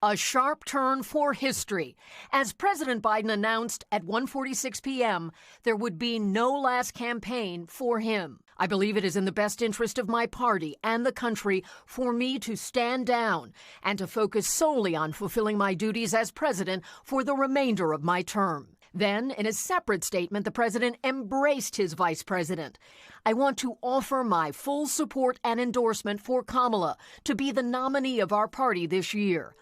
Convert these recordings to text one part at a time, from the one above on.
A sharp turn for history. As President Biden announced at 1:46 p.m., there would be no last campaign for him. I believe it is in the best interest of my party and the country for me to stand down and to focus solely on fulfilling my duties as president for the remainder of my term. Then, in a separate statement, the president embraced his vice president. I want to offer my full support and endorsement for Kamala to be the nominee of our party this year.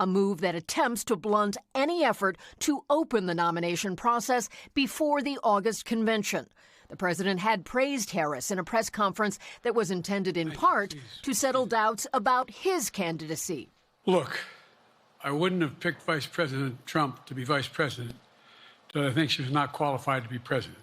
A move that attempts to blunt any effort to open the nomination process before the August convention. The president had praised Harris in a press conference that was intended in part to settle doubts about his candidacy. Look, I wouldn't have picked Vice President Trump to be vice president, but I think she was not qualified to be president.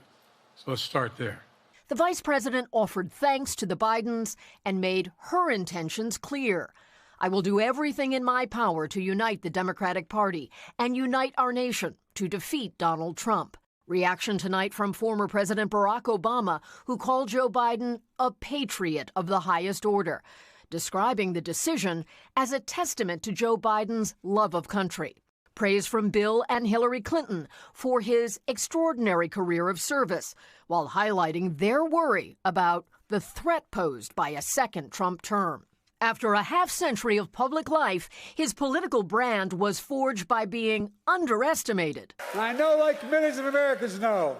So let's start there. The vice president offered thanks to the Bidens and made her intentions clear. I will do everything in my power to unite the Democratic Party and unite our nation to defeat Donald Trump. Reaction tonight from former President Barack Obama, who called Joe Biden a patriot of the highest order, describing the decision as a testament to Joe Biden's love of country. Praise from Bill and Hillary Clinton for his extraordinary career of service, while highlighting their worry about the threat posed by a second Trump term. After a half-century of public life, his political brand was forged by being underestimated. I know, like millions of Americans know,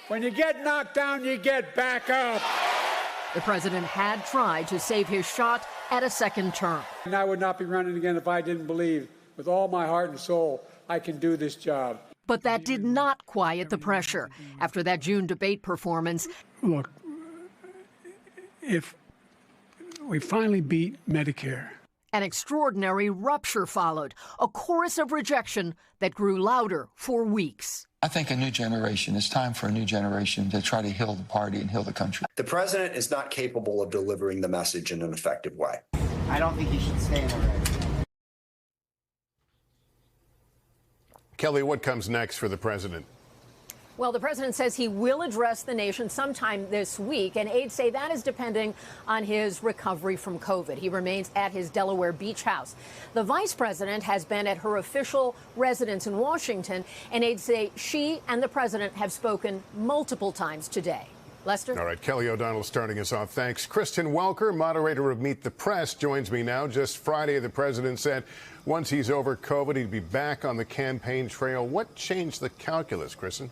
when you get knocked down, you get back up. The president had tried to save his shot at a second term. And I would not be running again if I didn't believe with all my heart and soul I can do this job. But that did not quiet the pressure after that June debate performance. Look, if we finally beat Medicare. An extraordinary rupture followed, a chorus of rejection that grew louder for weeks. I think a new generation, it's time for a new generation to try to heal the party and heal the country. The president is not capable of delivering the message in an effective way. I don't think he should stay in the race. Kelly, what comes next for the president? Well, the president says he will address the nation sometime this week, and aides say that is depending on his recovery from COVID. He remains at his Delaware beach house. The vice president has been at her official residence in Washington, and aides say she and the president have spoken multiple times today. Lester? All right, Kelly O'Donnell starting us off. Thanks. Kristen Welker, moderator of Meet the Press, joins me now. Just Friday, the president said once he's over COVID, he'd be back on the campaign trail. What changed the calculus, Kristen?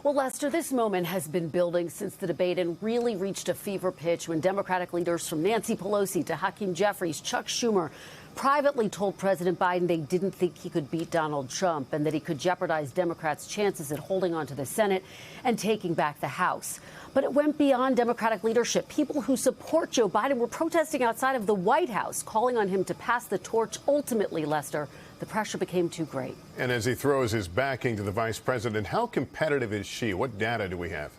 Well, Lester, this moment has been building since the debate and really reached a fever pitch when Democratic leaders from Nancy Pelosi to Hakeem Jeffries, Chuck Schumer, privately told President Biden they didn't think he could beat Donald Trump and that he could jeopardize Democrats' chances at holding on to the Senate and taking back the House. But it went beyond Democratic leadership. People who support Joe Biden were protesting outside of the White House, calling on him to pass the torch. Ultimately, Lester, the pressure became too great. And as he throws his backing to the vice president, how competitive is she? What data do we have?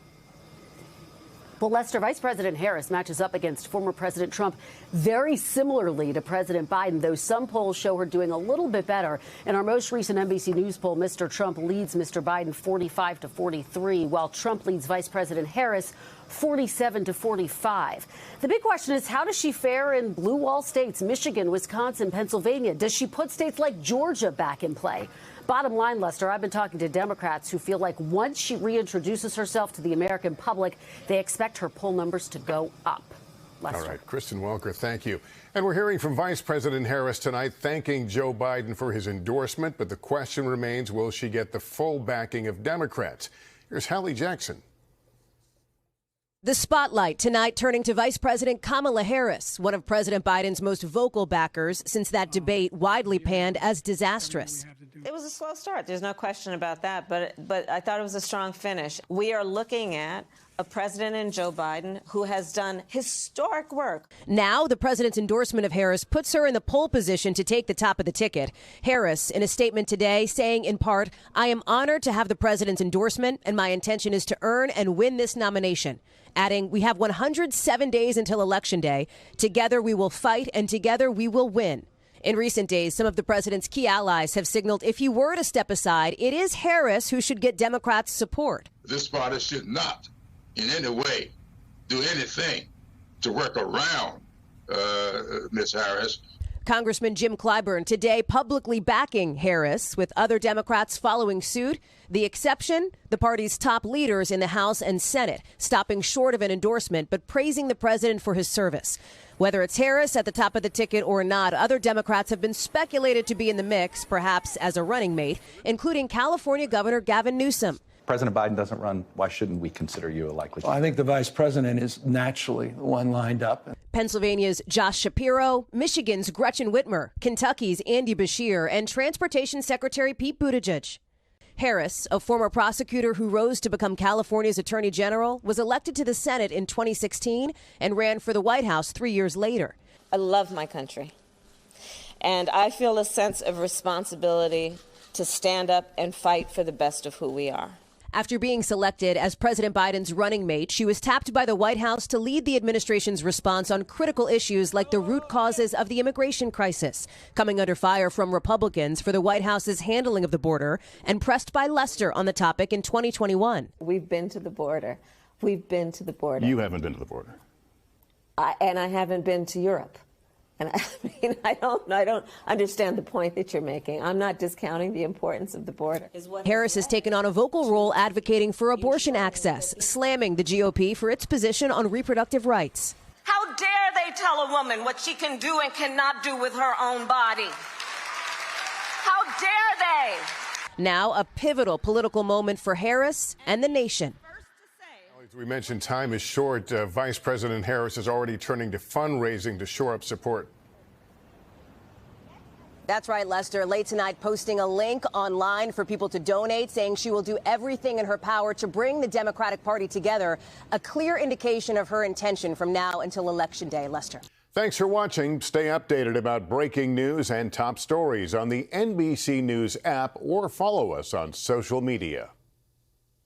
Well, Lester, Vice President Harris matches up against former President Trump very similarly to President Biden, though some polls show her doing a little bit better. In our most recent NBC News poll, Mr. Trump leads Mr. Biden 45 to 43, while Trump leads Vice President Harris 47 to 45. The big question is, how does she fare in blue wall states, Michigan, Wisconsin, Pennsylvania? Does she put states like Georgia back in play? Bottom line, Lester, I've been talking to Democrats who feel like once she reintroduces herself to the American public, they expect her poll numbers to go up. Lester. All right, Kristen Welker, thank you. And we're hearing from Vice President Harris tonight, thanking Joe Biden for his endorsement. But the question remains, will she get the full backing of Democrats? Here's Hallie Jackson. The spotlight tonight turning to Vice President Kamala Harris, one of President Biden's most vocal backers since that debate widely panned as disastrous. It was a slow start. There's no question about that. But I thought it was a strong finish. We are looking at a president in Joe Biden who has done historic work. Now, the president's endorsement of Harris puts her in the pole position to take the top of the ticket. Harris, in a statement today, saying in part, "I am honored to have the president's endorsement, and my intention is to earn and win this nomination." Adding, "We have 107 days until Election Day. Together we will fight, and together we will win." In recent days, some of the president's key allies have signaled if he were to step aside, it is Harris who should get Democrats' support. This party should not in any way do anything to work around Ms. Harris. Congressman Jim Clyburn today publicly backing Harris, with other Democrats following suit. The exception, the party's top leaders in the House and Senate, stopping short of an endorsement but praising the president for his service. Whether it's Harris at the top of the ticket or not, other Democrats have been speculated to be in the mix, perhaps as a running mate, including California Governor Gavin Newsom. President Biden doesn't run. Why shouldn't we consider you a likely? Well, I think the vice president is naturally the one lined up. Pennsylvania's Josh Shapiro, Michigan's Gretchen Whitmer, Kentucky's Andy Beshear, and Transportation Secretary Pete Buttigieg. Harris, a former prosecutor who rose to become California's attorney general, was elected to the Senate in 2016 and ran for the White House 3 years later. I love my country, and I feel a sense of responsibility to stand up and fight for the best of who we are. After being selected as President Biden's running mate, she was tapped by the White House to lead the administration's response on critical issues like the root causes of the immigration crisis, coming under fire from Republicans for the White House's handling of the border, and pressed by Lester on the topic in 2021. We've been to the border. We've been to the border. You haven't been to the border. And I haven't been to Europe. And I mean, I don't understand the point that you're making. I'm not discounting the importance of the border. Harris has taken on a vocal role advocating for abortion access, slamming the GOP for its position on reproductive rights. How dare they tell a woman what she can do and cannot do with her own body? How dare they? Now a pivotal political moment for Harris and the nation. As we mentioned, time is short. Vice President Harris is already turning to fundraising to shore up support. That's right, Lester. Late tonight, posting a link online for people to donate, saying she will do everything in her power to bring the Democratic Party together. A clear indication of her intention from now until Election Day. Lester. Thanks for watching. Stay updated about breaking news and top stories on the NBC News app or follow us on social media.